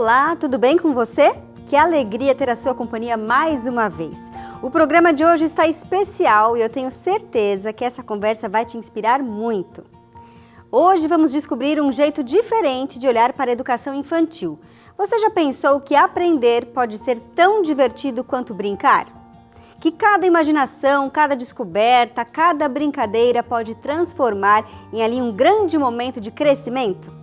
Olá, tudo bem com você? Que alegria ter a sua companhia mais uma vez. O programa de hoje está especial e eu tenho certeza que essa conversa vai te inspirar muito. Hoje vamos descobrir um jeito diferente de olhar para a educação infantil. Você já pensou que aprender pode ser tão divertido quanto brincar? Que cada imaginação, cada descoberta, cada brincadeira pode transformar em ali um grande momento de crescimento?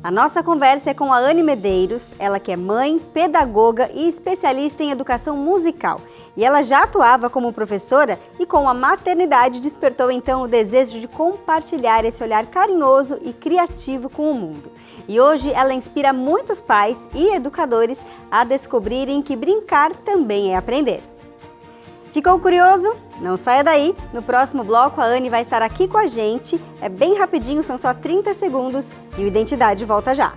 A nossa conversa é com a Anne Medeiros, ela que é mãe, pedagoga e especialista em educação musical. E ela já atuava como professora e com a maternidade despertou então o desejo de compartilhar esse olhar carinhoso e criativo com o mundo. E hoje ela inspira muitos pais e educadores a descobrirem que brincar também é aprender. Ficou curioso? Não saia daí! No próximo bloco a Anne vai estar aqui com a gente. É bem rapidinho, são só 30 segundos e o Identidade volta já.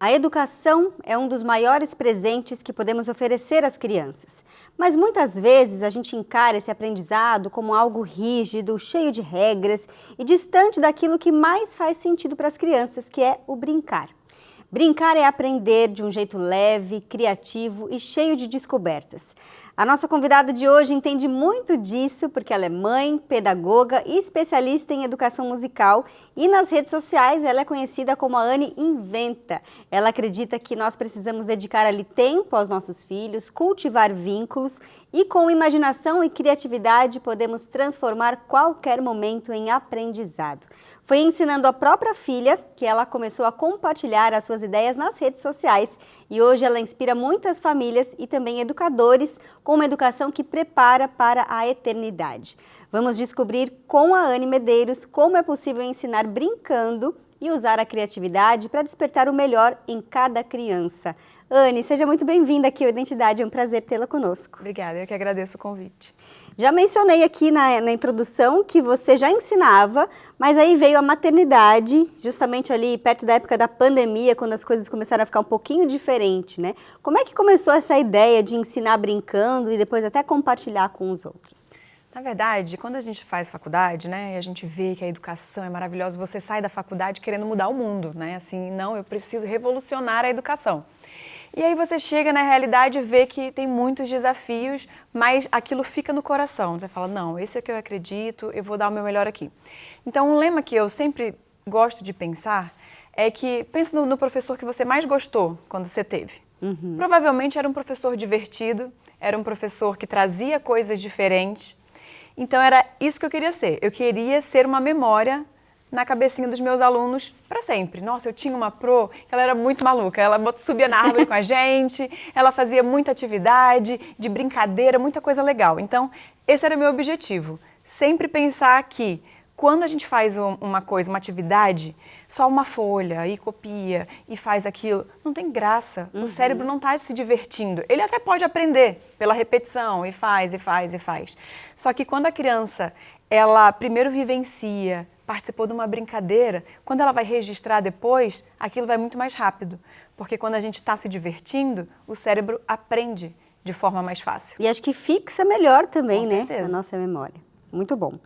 A educação é um dos maiores presentes que podemos oferecer às crianças, mas muitas vezes a gente encara esse aprendizado como algo rígido, cheio de regras e distante daquilo que mais faz sentido para as crianças, que é o brincar. Brincar é aprender de um jeito leve, criativo e cheio de descobertas. A nossa convidada de hoje entende muito disso porque ela é mãe, pedagoga e especialista em educação musical e nas redes sociais ela é conhecida como a Anne Inventa. Ela acredita que nós precisamos dedicar ali tempo aos nossos filhos, cultivar vínculos e com imaginação e criatividade podemos transformar qualquer momento em aprendizado. Foi ensinando a própria filha que ela começou a compartilhar as suas ideias nas redes sociais e hoje ela inspira muitas famílias e também educadores com uma educação que prepara para a eternidade. Vamos descobrir com a Anne Medeiros como é possível ensinar brincando e usar a criatividade para despertar o melhor em cada criança. Anne, seja muito bem-vinda aqui ao Identidade, é um prazer tê-la conosco. Obrigada, eu que agradeço o convite. Já mencionei aqui na introdução que você já ensinava, mas aí veio a maternidade, justamente ali perto da época da pandemia, quando as coisas começaram a ficar um pouquinho diferente, né? Como é que começou essa ideia de ensinar brincando e depois até compartilhar com os outros? Na verdade, quando a gente faz faculdade, né, e a gente vê que a educação é maravilhosa, você sai da faculdade querendo mudar o mundo, né? Assim, não, eu preciso revolucionar a educação. E aí você chega na realidade e vê que tem muitos desafios, mas aquilo fica no coração. Você fala, não, esse é o que eu acredito, eu vou dar o meu melhor aqui. Então, um lema que eu sempre gosto de pensar é que, pense no professor que você mais gostou quando você teve. Provavelmente era um professor divertido, era um professor que trazia coisas diferentes. Então, era isso que eu queria ser. Eu queria ser uma memória na cabecinha dos meus alunos para sempre. Nossa, eu tinha uma pro, ela era muito maluca, ela subia na árvore com a gente, ela fazia muita atividade, de brincadeira, muita coisa legal. Então, esse era o meu objetivo, sempre pensar que quando a gente faz uma coisa, uma atividade, só uma folha, e copia, e faz aquilo, não tem graça, o cérebro não está se divertindo. Ele até pode aprender pela repetição, e faz, e faz, e faz. Só que quando a criança, ela primeiro vivencia, participou de uma brincadeira, quando ela vai registrar depois, aquilo vai muito mais rápido. Porque quando a gente está se divertindo, o cérebro aprende de forma mais fácil. E acho que fixa melhor também, né, a nossa memória. Muito bom.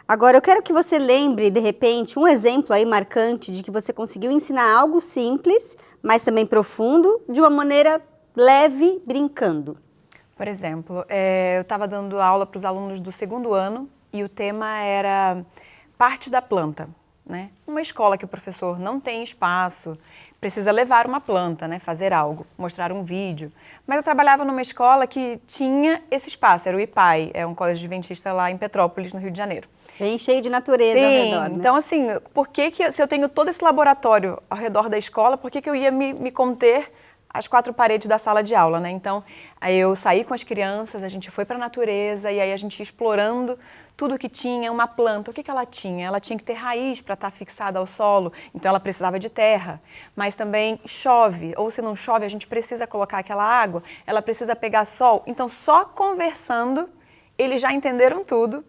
Agora, eu quero que você lembre, de repente, um exemplo aí marcante de que você conseguiu ensinar algo simples, mas também profundo, de uma maneira leve, brincando. Por exemplo, eu estava dando aula para os alunos do 2º ano e o tema era parte da planta, né? Uma escola que o professor não tem espaço, precisa levar uma planta, né? Fazer algo, mostrar um vídeo. Mas eu trabalhava numa escola que tinha esse espaço, era o IPAI, é um colégio adventista lá em Petrópolis, no Rio de Janeiro. Bem cheio de natureza ao redor, né? Então assim, por que se eu tenho todo esse laboratório ao redor da escola, por que eu ia me conter às 4 paredes da sala de aula, né? Então, aí eu saí com as crianças, a gente foi para a natureza e aí a gente ia explorando tudo que tinha, uma planta. O que ela tinha? Ela tinha que ter raiz para estar fixada ao solo, então ela precisava de terra. Mas também chove, ou se não chove, a gente precisa colocar aquela água, ela precisa pegar sol. Então, só conversando, eles já entenderam tudo.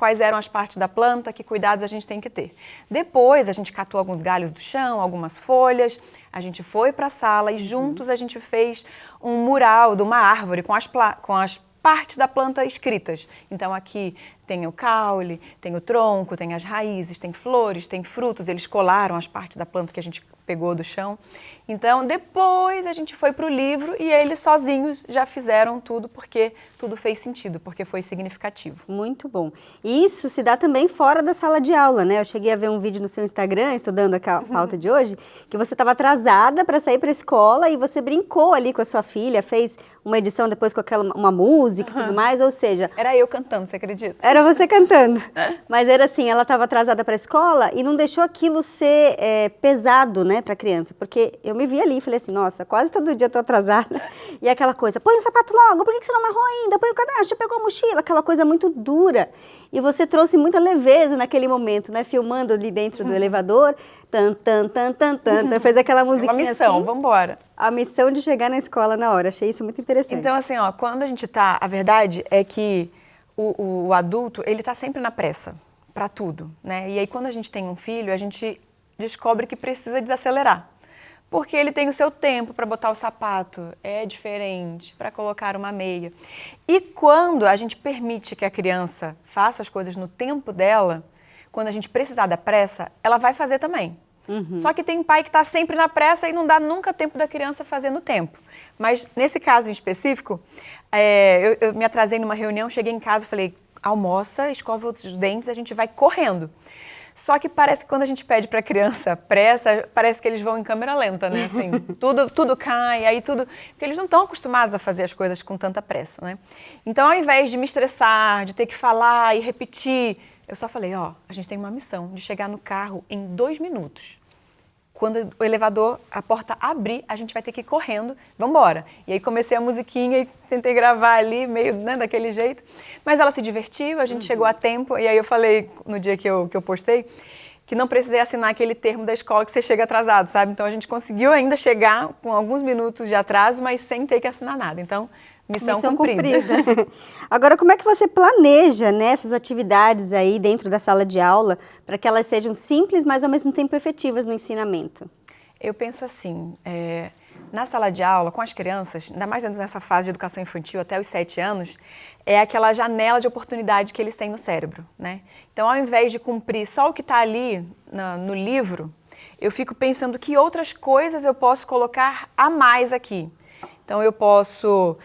quais eram as partes da planta, que cuidados a gente tem que ter. Depois, a gente catou alguns galhos do chão, algumas folhas, a gente foi para a sala e juntos a gente fez um mural de uma árvore com as partes da planta escritas. Então aqui tem o caule, tem o tronco, tem as raízes, tem flores, tem frutos. Eles colaram as partes da planta que a gente pegou do chão. Então depois a gente foi para o livro e eles sozinhos já fizeram tudo porque tudo fez sentido, porque foi significativo. Muito bom. E isso se dá também fora da sala de aula, né? Eu cheguei a ver um vídeo no seu Instagram, estudando a pauta de hoje, que você estava atrasada para sair para a escola e você brincou ali com a sua filha, fez uma edição depois com uma música e tudo mais, ou seja... Era eu cantando, você acredita? Era você cantando. Mas era assim, ela estava atrasada para a escola e não deixou aquilo ser pesado, né, para a criança. Porque eu me vi ali e falei assim, nossa, quase todo dia eu tô atrasada. E aquela coisa, põe o sapato logo, por que você não amarrou ainda? Põe o caderno, já pegou a mochila, aquela coisa muito dura. E você trouxe muita leveza naquele momento, né, filmando ali dentro do elevador, tan, tan, tan, tan, tan, fez aquela musiquinha uma missão, assim, vambora. A missão de chegar na escola na hora, achei isso muito interessante. Então assim, ó, quando a gente tá, a verdade é que o adulto, ele tá sempre na pressa, para tudo, né? E aí quando a gente tem um filho, a gente descobre que precisa desacelerar. Porque ele tem o seu tempo para botar o sapato, é diferente, para colocar uma meia. E quando a gente permite que a criança faça as coisas no tempo dela, quando a gente precisar da pressa, ela vai fazer também. Só que tem pai que está sempre na pressa e não dá nunca tempo da criança fazer no tempo. Mas nesse caso em específico, eu me atrasei numa reunião, cheguei em casa e falei, almoça, escova os dentes, a gente vai correndo. Só que parece que quando a gente pede para a criança pressa, parece que eles vão em câmera lenta, né? Assim, tudo cai, aí tudo... Porque eles não estão acostumados a fazer as coisas com tanta pressa, né? Então, ao invés de me estressar, de ter que falar e repetir, eu só falei, ó, a gente tem uma missão de chegar no carro em 2 minutos. Quando o elevador, a porta abrir, a gente vai ter que ir correndo, vamos embora. E aí comecei a musiquinha e tentei gravar ali, meio, né, daquele jeito. Mas ela se divertiu, a gente chegou a tempo. E aí eu falei, no dia que eu postei, que não precisei assinar aquele termo da escola que você chega atrasado, sabe? Então a gente conseguiu ainda chegar com alguns minutos de atraso, mas sem ter que assinar nada. Então, missão cumprida. Agora, como é que você planeja, né, essas atividades aí dentro da sala de aula para que elas sejam simples, mas ao mesmo tempo efetivas no ensinamento? Eu penso assim, na sala de aula, com as crianças, ainda mais nessa fase de educação infantil até os 7 anos, é aquela janela de oportunidade que eles têm no cérebro, né? Então, ao invés de cumprir só o que está ali no livro, eu fico pensando que outras coisas eu posso colocar a mais aqui. Então, eu posso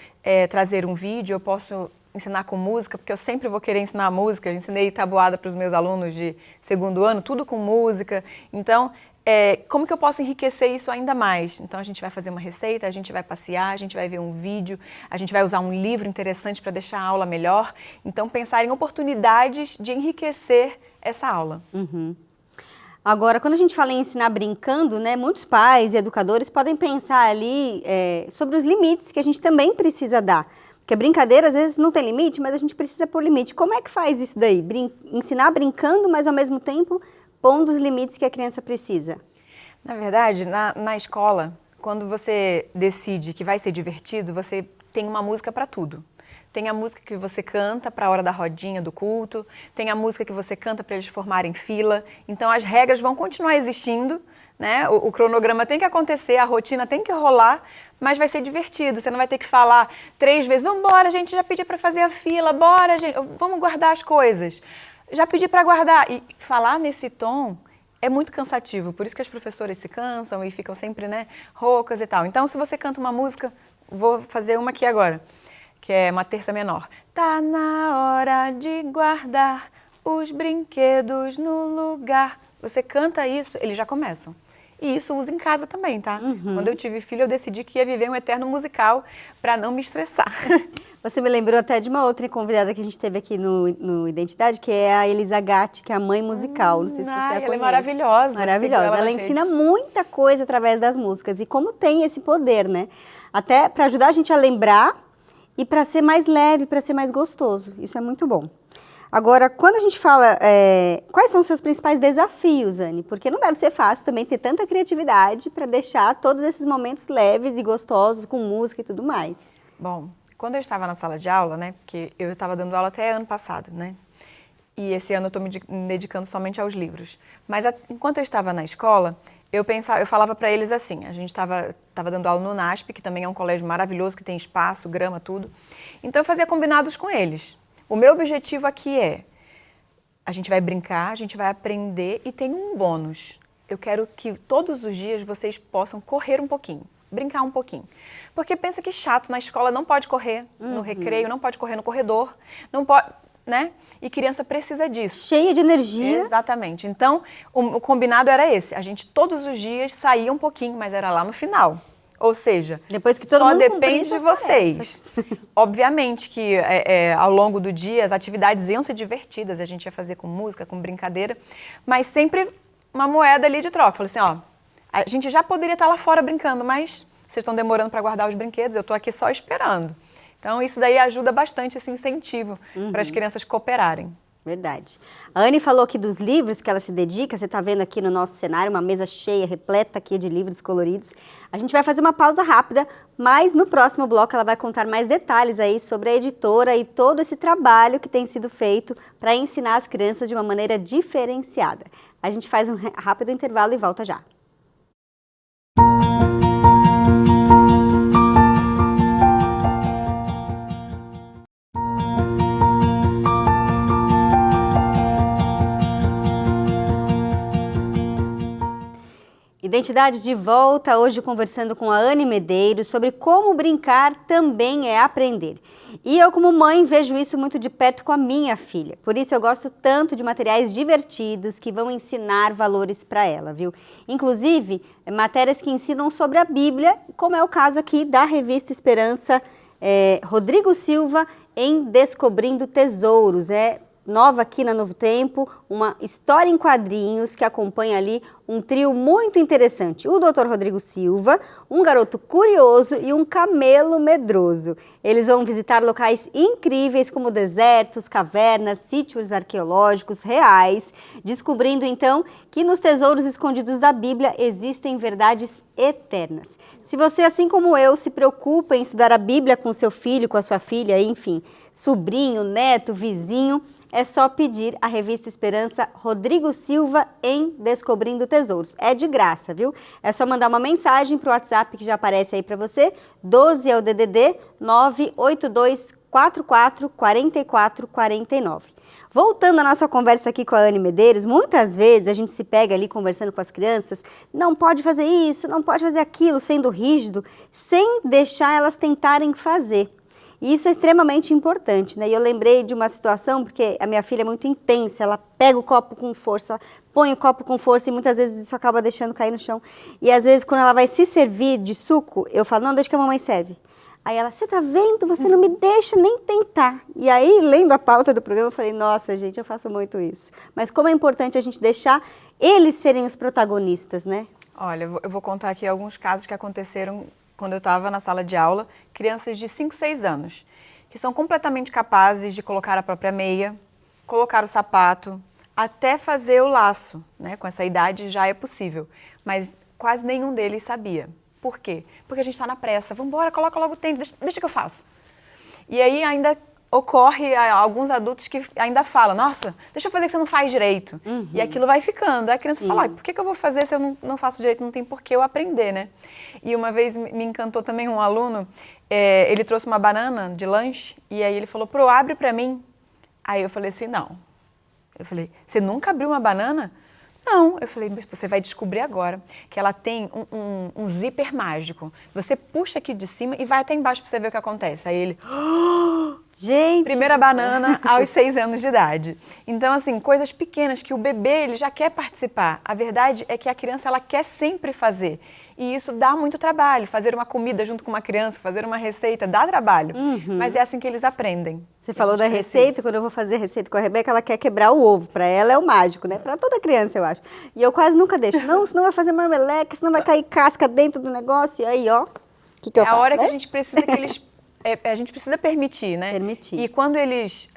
trazer um vídeo, eu posso ensinar com música, porque eu sempre vou querer ensinar música. Eu ensinei tabuada para os meus alunos de 2º ano, tudo com música. Então, como que eu posso enriquecer isso ainda mais? Então, a gente vai fazer uma receita, a gente vai passear, a gente vai ver um vídeo, a gente vai usar um livro interessante para deixar a aula melhor. Então, pensar em oportunidades de enriquecer essa aula. Agora, quando a gente fala em ensinar brincando, né, muitos pais e educadores podem pensar ali sobre os limites que a gente também precisa dar. Porque brincadeira, às vezes, não tem limite, mas a gente precisa pôr limite. Como é que faz isso daí? Ensinar brincando, mas ao mesmo tempo pondo os limites que a criança precisa? Na verdade, na escola, quando você decide que vai ser divertido, você tem uma música para tudo. Tem a música que você canta para a hora da rodinha do culto, tem a música que você canta para eles formarem fila. Então, as regras vão continuar existindo, né? O cronograma tem que acontecer, a rotina tem que rolar, mas vai ser divertido. Você não vai ter que falar 3 vezes, vamos embora, gente, já pedi para fazer a fila, bora, gente, vamos guardar as coisas. Já pedi para guardar. E falar nesse tom é muito cansativo, por isso que as professoras se cansam e ficam sempre, né, roucas e tal. Então, se você canta uma música, vou fazer uma aqui agora, que é uma terça menor. Tá na hora de guardar os brinquedos no lugar. Você canta isso, eles já começam. E isso usa em casa também, tá? Quando eu tive filho, eu decidi que ia viver um eterno musical para não me estressar. Você me lembrou até de uma outra convidada que a gente teve aqui no Identidade, que é a Elisa Gatti, que é a mãe musical. Não sei se você a conhece. Ela é maravilhosa. Maravilhosa. Ela ensina muita coisa através das músicas. E como tem esse poder, né? Até para ajudar a gente a lembrar e para ser mais leve, para ser mais gostoso. Isso é muito bom. Agora, quando a gente fala, quais são os seus principais desafios, Anne? Porque não deve ser fácil também ter tanta criatividade para deixar todos esses momentos leves e gostosos, com música e tudo mais. Bom, quando eu estava na sala de aula, né, porque eu estava dando aula até ano passado, né, E esse ano eu estou me dedicando somente aos livros. Mas enquanto eu estava na escola, eu falava para eles assim, a gente estava dando aula no NASP, que também é um colégio maravilhoso, que tem espaço, grama, tudo. Então eu fazia combinados com eles. O meu objetivo aqui é, a gente vai brincar, a gente vai aprender e tem um bônus. Eu quero que todos os dias vocês possam correr um pouquinho, brincar um pouquinho. Porque pensa que chato, na escola não pode correr no recreio, não pode correr no corredor, não pode... né? E criança precisa disso. Cheia de energia. Exatamente. Então, o combinado era esse. A gente todos os dias saía um pouquinho, mas era lá no final. Ou seja, depois que todo só mundo depende de vocês. Obviamente que ao longo do dia as atividades iam ser divertidas, a gente ia fazer com música, com brincadeira, mas sempre uma moeda ali de troca. Falei assim, ó, a gente já poderia estar lá fora brincando, mas vocês estão demorando para guardar os brinquedos, eu estou aqui só esperando. Então, isso daí ajuda bastante esse incentivo para as crianças cooperarem. Verdade. A Anne falou aqui dos livros que ela se dedica, você está vendo aqui no nosso cenário, uma mesa cheia, repleta aqui de livros coloridos. A gente vai fazer uma pausa rápida, mas no próximo bloco ela vai contar mais detalhes aí sobre a editora e todo esse trabalho que tem sido feito para ensinar as crianças de uma maneira diferenciada. A gente faz um rápido intervalo e volta já. Identidade de volta, hoje conversando com a Anne Medeiros sobre como brincar também é aprender. E eu, como mãe, vejo isso muito de perto com a minha filha. Por isso eu gosto tanto de materiais divertidos que vão ensinar valores para ela, viu? Inclusive, matérias que ensinam sobre a Bíblia, como é o caso aqui da revista Esperança, Rodrigo Silva em Descobrindo Tesouros. Nova aqui na Novo Tempo, uma história em quadrinhos que acompanha ali um trio muito interessante. O Dr. Rodrigo Silva, um garoto curioso e um camelo medroso. Eles vão visitar locais incríveis como desertos, cavernas, sítios arqueológicos reais, descobrindo então que nos tesouros escondidos da Bíblia existem verdades eternas. Se você, assim como eu, se preocupa em estudar a Bíblia com seu filho, com a sua filha, enfim, sobrinho, neto, vizinho, é só pedir a revista Esperança Rodrigo Silva em Descobrindo Tesouros. É de graça, viu? É só mandar uma mensagem para o WhatsApp que já aparece aí para você. 12 é o DDD 982444449. Voltando à nossa conversa aqui com a Anne Medeiros, muitas vezes a gente se pega ali conversando com as crianças, não pode fazer isso, não pode fazer aquilo, sendo rígido, sem deixar elas tentarem fazer. E isso é extremamente importante, né? E eu lembrei de uma situação, porque a minha filha é muito intensa, ela pega o copo com força, põe o copo com força e muitas vezes isso acaba deixando cair no chão. E às vezes quando ela vai se servir de suco, eu falo, não, deixa que a mamãe serve. Aí ela, você tá vendo? Você não me deixa nem tentar. E aí, lendo a pauta do programa, eu falei, nossa, gente, eu faço muito isso. Mas como é importante a gente deixar eles serem os protagonistas, né? Olha, eu vou contar aqui alguns casos que aconteceram quando eu estava na sala de aula, crianças de 5, 6 anos, que são completamente capazes de colocar a própria meia, colocar o sapato, até fazer o laço, né? Com essa idade já é possível, mas quase nenhum deles sabia. Por quê? Porque a gente está na pressa, vamos embora, coloca logo o tênis, deixa que eu faço. E aí ainda ocorre alguns adultos que ainda falam, nossa, deixa eu fazer que você não faz direito. E aquilo vai ficando. Aí a criança fala, por que eu vou fazer se eu não faço direito? Não tem por que eu aprender, né? E uma vez me encantou também um aluno, ele trouxe uma banana de lanche e aí ele falou, Pro, abre pra mim. Aí eu falei assim, não. Eu falei, você nunca abriu uma banana? Não. Eu falei, mas você vai descobrir agora que ela tem um zíper mágico. Você puxa aqui de cima e vai até embaixo pra você ver o que acontece. Aí ele... Gente! Primeira banana aos 6 anos de idade. Então, assim, coisas pequenas que o bebê, ele já quer participar. A verdade é que a criança, ela quer sempre fazer. E isso dá muito trabalho. Fazer uma comida junto com uma criança, fazer uma receita, dá trabalho. Mas é assim que eles aprendem. Você falou da receita, quando eu vou fazer receita com a Rebeca, ela quer quebrar o ovo. Para ela é o mágico, né? Para toda criança, eu acho. E eu quase nunca deixo. Não, senão vai fazer marmeleca, senão vai cair casca dentro do negócio. E aí, ó, o que eu faço? É a hora né? que a gente precisa que eles... a gente precisa permitir, né? Permitir. E quando eles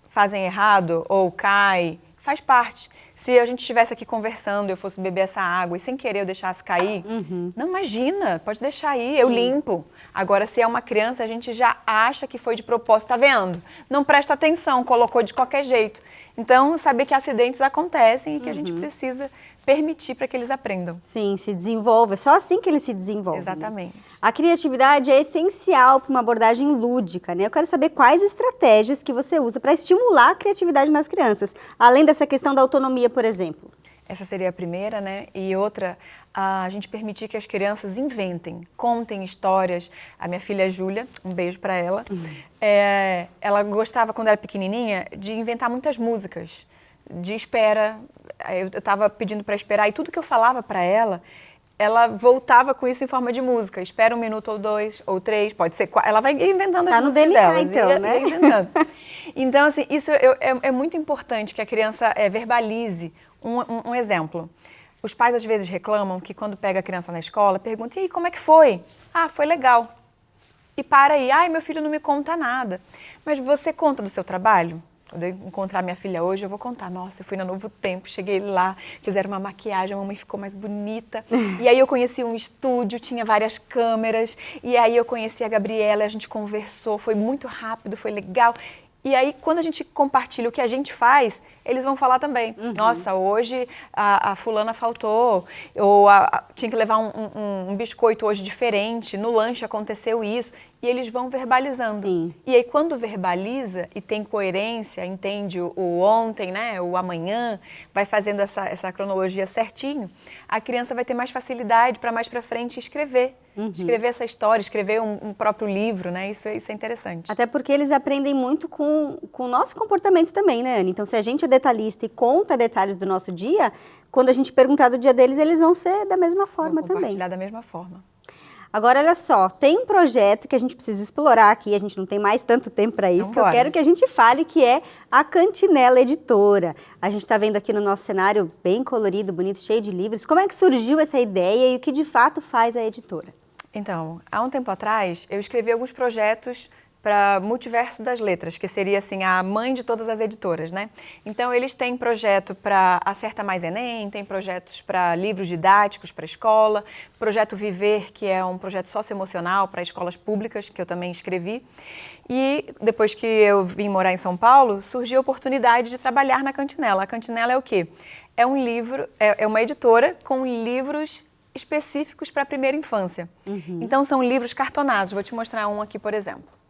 fazem errado ou caem, faz parte. Se a gente estivesse aqui conversando, eu fosse beber essa água e sem querer eu deixasse cair, não, imagina, pode deixar aí, eu limpo. Agora, se é uma criança, a gente já acha que foi de propósito, tá vendo? Não presta atenção, colocou de qualquer jeito. Então, saber que acidentes acontecem e que a gente precisa permitir para que eles aprendam. Sim, se desenvolva. É só assim que eles se desenvolvem. Exatamente. Né? A criatividade é essencial para uma abordagem lúdica, né? Eu quero saber quais estratégias que você usa para estimular a criatividade nas crianças, além dessa questão da autonomia, por exemplo. Essa seria a primeira, né? E outra, a gente permitir que as crianças inventem, contem histórias. A minha filha Júlia, um beijo para ela, ela gostava, quando era pequenininha, de inventar muitas músicas, de espera. Eu estava pedindo para esperar e tudo que eu falava para ela voltava com isso em forma de música. Espera 1 minuto ou 2 ou 3, pode ser 4. Ela vai inventando as músicas delas. Então, né? Inventando. Então, assim, isso é muito importante que a criança verbalize um exemplo. Os pais às vezes reclamam que quando pega a criança na escola, perguntam, e aí, como é que foi? Ah, foi legal. E para aí, ai, meu filho não me conta nada. Mas você conta do seu trabalho? Quando eu encontrar minha filha hoje, eu vou contar. Nossa, eu fui na Novo Tempo, cheguei lá, fizeram uma maquiagem, a mamãe ficou mais bonita. E aí eu conheci um estúdio, tinha várias câmeras. E aí eu conheci a Gabriela, a gente conversou, foi muito rápido, foi legal. E aí, quando a gente compartilha o que a gente faz, eles vão falar também. Nossa, hoje a fulana faltou, ou tinha que levar um biscoito hoje diferente, no lanche aconteceu isso. E eles vão verbalizando. Sim. E aí, quando verbaliza e tem coerência, entende o ontem, né, o amanhã, vai fazendo essa cronologia certinho, a criança vai ter mais facilidade para mais para frente escrever. Escrever essa história, escrever um próprio livro, né? Isso é interessante. Até porque eles aprendem muito com o nosso comportamento também, né, Anne? Então, se a gente é detalhista e conta detalhes do nosso dia, quando a gente perguntar do dia deles, eles vão ser da mesma forma Vou também. compartilhar da mesma forma. Agora, olha só, tem um projeto que a gente precisa explorar aqui, a gente não tem mais tanto tempo para isso, Então, que eu quero que a gente fale, que é a Cantinela Editora. A gente está vendo aqui no nosso cenário bem colorido, bonito, cheio de livros. Como é que surgiu essa ideia e o que de fato faz a editora? Então, há um tempo atrás, eu escrevi alguns projetos para Multiverso das Letras, que seria assim a mãe de todas as editoras, né? Então eles têm projeto para Acerta Mais Enem, tem projetos para livros didáticos para escola, projeto Viver, que é um projeto socioemocional para escolas públicas, que eu também escrevi. E depois que eu vim morar em São Paulo, surgiu a oportunidade de trabalhar na Cantinela. A Cantinela é o quê? É um livro, é uma editora com livros específicos para a primeira infância. Então são livros cartonados. Vou te mostrar um aqui, por exemplo.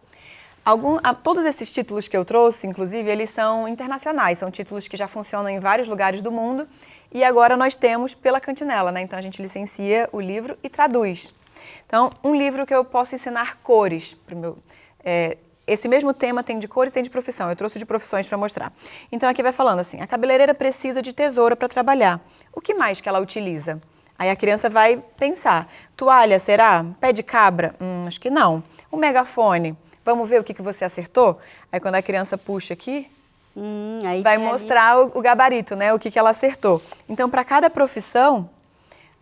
Todos esses títulos que eu trouxe, inclusive, eles são internacionais, são títulos que já funcionam em vários lugares do mundo e agora nós temos pela Cantinela, né? Então a gente licencia o livro e traduz. Então, um livro que eu posso ensinar cores para o meu... esse mesmo tema tem de cores e tem de profissão, eu trouxe de profissões para mostrar. Então aqui vai falando assim, a cabeleireira precisa de tesoura para trabalhar. O que mais que ela utiliza? Aí a criança vai pensar, toalha, será? Pé de cabra? Acho que não. O megafone? Vamos ver o que você acertou? Aí quando a criança puxa aqui, vai mostrar o gabarito, né? O que ela acertou. Então, para cada profissão,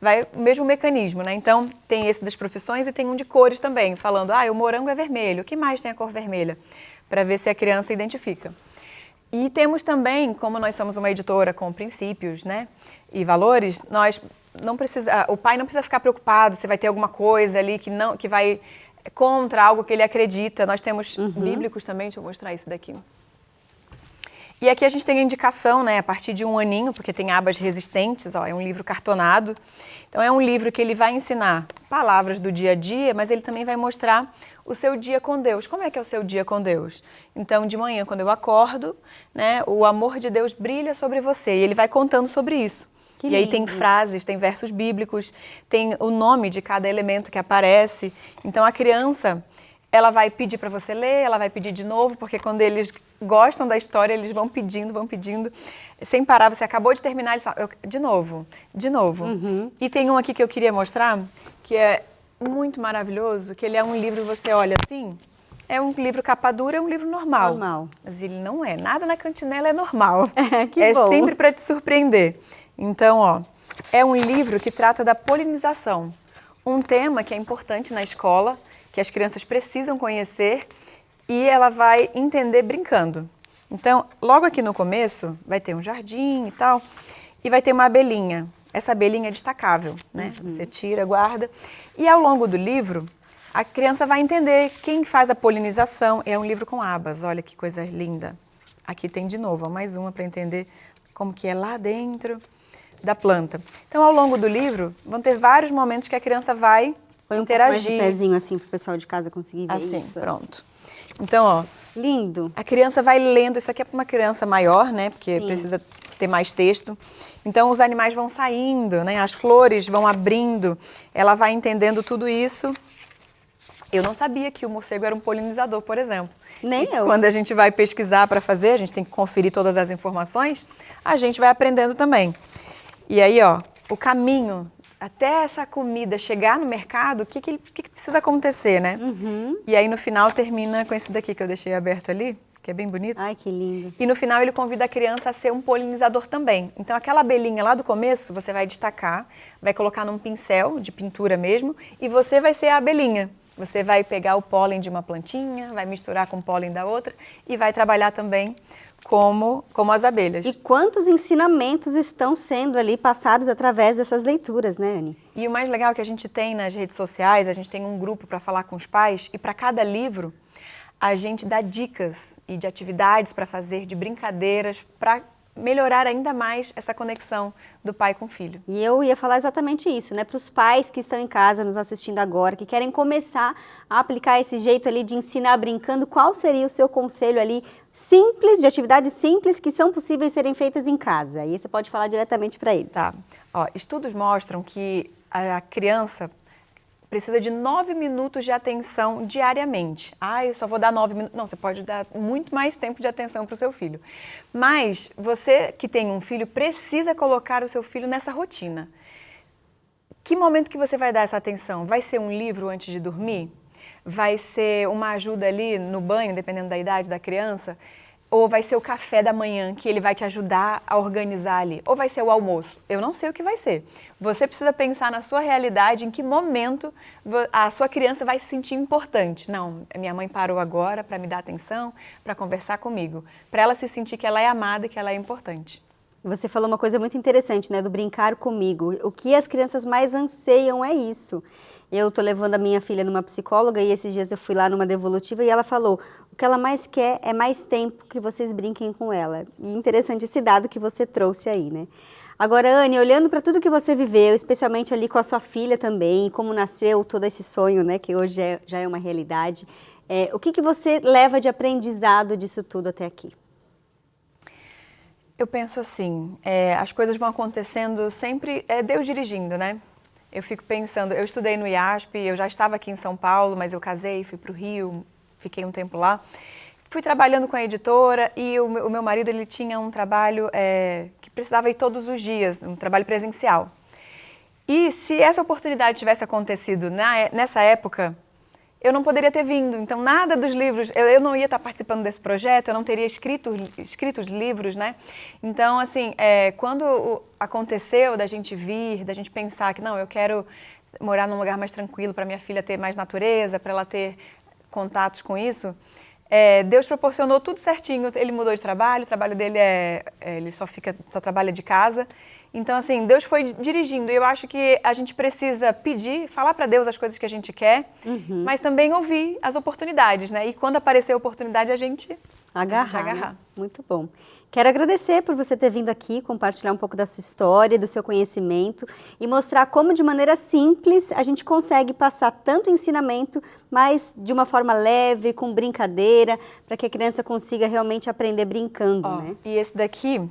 vai o mesmo mecanismo, né? Então, tem esse das profissões e tem um de cores também, falando, o morango é vermelho, o que mais tem a cor vermelha? Para ver se a criança identifica. E temos também, como nós somos uma editora com princípios, né? E valores, o pai não precisa ficar preocupado se vai ter alguma coisa ali que vai contra algo que ele acredita. Nós temos bíblicos também, deixa eu mostrar isso daqui. E aqui a gente tem a indicação, né, a partir de 1 aninho, porque tem abas resistentes, é um livro cartonado. Então é um livro que ele vai ensinar palavras do dia a dia, mas ele também vai mostrar o seu dia com Deus. Como é que é o seu dia com Deus? Então, de manhã, quando eu acordo, né, o amor de Deus brilha sobre você, e ele vai contando sobre isso. E aí tem frases, tem versos bíblicos, tem o nome de cada elemento que aparece. Então a criança, ela vai pedir para você ler, ela vai pedir de novo, porque quando eles gostam da história, eles vão pedindo, sem parar. Você acabou de terminar, eles falam, de novo. E tem um aqui que eu queria mostrar, que é muito maravilhoso, que ele é um livro, você olha assim, é um livro capa dura, é um livro normal. Mas ele não é, nada na Cantinela é normal. Que bom. Sempre para te surpreender. Então, é um livro que trata da polinização, um tema que é importante na escola, que as crianças precisam conhecer e ela vai entender brincando. Então, logo aqui no começo, vai ter um jardim e tal, e vai ter uma abelhinha. Essa abelhinha é destacável, né? Você tira, guarda. E ao longo do livro, a criança vai entender quem faz a polinização. É um livro com abas, olha que coisa linda. Aqui tem de novo, ó, mais uma para entender como que é lá dentro da planta. Então, ao longo do livro, vão ter vários momentos que a criança vai interagir. Põe um pezinho assim para o pessoal de casa conseguir ver assim, isso. Pronto. Então, ó. Lindo. A criança vai lendo, isso aqui é para uma criança maior, né? Porque precisa ter mais texto. Então, os animais vão saindo, né? As flores vão abrindo. Ela vai entendendo tudo isso. Eu não sabia que o morcego era um polinizador, por exemplo. Nem eu. Quando a gente vai pesquisar para fazer, a gente tem que conferir todas as informações, a gente vai aprendendo também. E aí, ó, o caminho até essa comida chegar no mercado, o que precisa acontecer, né? E aí, no final, termina com esse daqui que eu deixei aberto ali, que é bem bonito. Ai, que lindo. E no final, ele convida a criança a ser um polinizador também. Então, aquela abelhinha lá do começo, você vai destacar, vai colocar num pincel de pintura mesmo, e você vai ser a abelhinha. Você vai pegar o pólen de uma plantinha, vai misturar com o pólen da outra e vai trabalhar também como as abelhas. E quantos ensinamentos estão sendo ali passados através dessas leituras, né, Anne? E o mais legal é que a gente tem nas redes sociais, a gente tem um grupo para falar com os pais e para cada livro a gente dá dicas e de atividades para fazer, de brincadeiras, para melhorar ainda mais essa conexão do pai com o filho. E eu ia falar exatamente isso, né? Para os pais que estão em casa nos assistindo agora, que querem começar a aplicar esse jeito ali de ensinar brincando, qual seria o seu conselho ali simples, de atividades simples que são possíveis serem feitas em casa? E aí você pode falar diretamente para eles. Tá. Ó, estudos mostram que a criança precisa de 9 minutos de atenção diariamente. Ah, eu só vou dar 9 minutos. Não, você pode dar muito mais tempo de atenção para o seu filho. Mas você que tem um filho precisa colocar o seu filho nessa rotina. Que momento que você vai dar essa atenção? Vai ser um livro antes de dormir? Vai ser uma ajuda ali no banho, dependendo da idade da criança? Ou vai ser o café da manhã, que ele vai te ajudar a organizar ali? Ou vai ser o almoço? Eu não sei o que vai ser. Você precisa pensar na sua realidade, em que momento a sua criança vai se sentir importante. Não, minha mãe parou agora para me dar atenção, para conversar comigo. Para ela se sentir que ela é amada e que ela é importante. Você falou uma coisa muito interessante, né, do brincar comigo. O que as crianças mais anseiam é isso. Eu estou levando a minha filha numa psicóloga e esses dias eu fui lá numa devolutiva e ela falou, o que ela mais quer é mais tempo que vocês brinquem com ela. E interessante esse dado que você trouxe aí, né? Agora, Anne, olhando para tudo que você viveu, especialmente ali com a sua filha também, como nasceu todo esse sonho, né, que hoje já é uma realidade, o que você leva de aprendizado disso tudo até aqui? Eu penso assim, as coisas vão acontecendo sempre, Deus dirigindo, né? Eu fico pensando, eu estudei no IASP, eu já estava aqui em São Paulo, mas eu casei, fui para o Rio, fiquei um tempo lá. Fui trabalhando com a editora e o meu marido ele tinha um trabalho que precisava ir todos os dias, um trabalho presencial. E se essa oportunidade tivesse acontecido nessa época, eu não poderia ter vindo. Então, nada dos livros, eu não ia estar participando desse projeto, eu não teria escrito os livros, né? Então, assim, quando aconteceu da gente vir, da gente pensar que, não, eu quero morar num lugar mais tranquilo para minha filha ter mais natureza, para ela ter contatos com isso, Deus proporcionou tudo certinho. Ele mudou de trabalho, o trabalho dele ele só trabalha de casa. Então, assim, Deus foi dirigindo. E eu acho que a gente precisa pedir, falar para Deus as coisas que a gente quer, mas também ouvir as oportunidades, né? E quando aparecer a oportunidade, a gente agarrar. Né? Muito bom. Quero agradecer por você ter vindo aqui, compartilhar um pouco da sua história, do seu conhecimento e mostrar como de maneira simples a gente consegue passar tanto ensinamento, mas de uma forma leve, com brincadeira, para que a criança consiga realmente aprender brincando, né? E esse daqui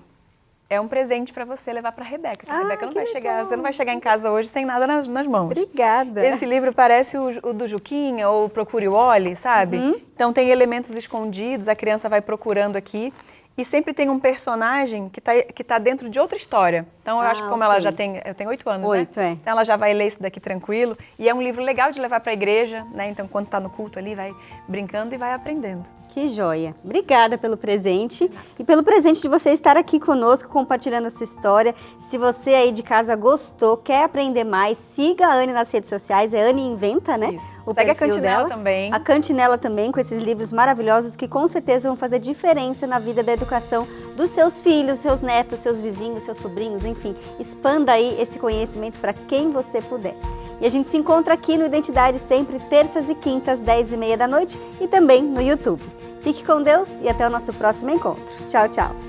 é um presente para você levar para a Rebeca. A Rebeca não vai chegar, você não vai chegar em casa hoje sem nada nas mãos. Obrigada. Esse livro parece o do Juquinha ou Procure o Oli, sabe? Então tem elementos escondidos, a criança vai procurando aqui. E sempre tem um personagem que tá dentro de outra história. Então, Então, eu acho que como ela já tem, eu tenho 8 anos, 8, né? Então, ela já vai ler isso daqui tranquilo. E é um livro legal de levar para a igreja, né? Então, quando está no culto ali, vai brincando e vai aprendendo. Que joia! Obrigada pelo presente e pelo presente de você estar aqui conosco, compartilhando a sua história. Se você aí de casa gostou, quer aprender mais, siga a Anne nas redes sociais, é Anne Inventa, né? Isso. O Segue a perfil Cantinela dela. também. A Cantinela também, com esses livros maravilhosos que com certeza vão fazer diferença na vida da educação dos seus filhos, seus netos, seus vizinhos, seus sobrinhos, enfim. Expanda aí esse conhecimento para quem você puder. E a gente se encontra aqui no Identidade sempre terças e quintas, 10h30 da noite e também no YouTube. Fique com Deus e até o nosso próximo encontro. Tchau, tchau!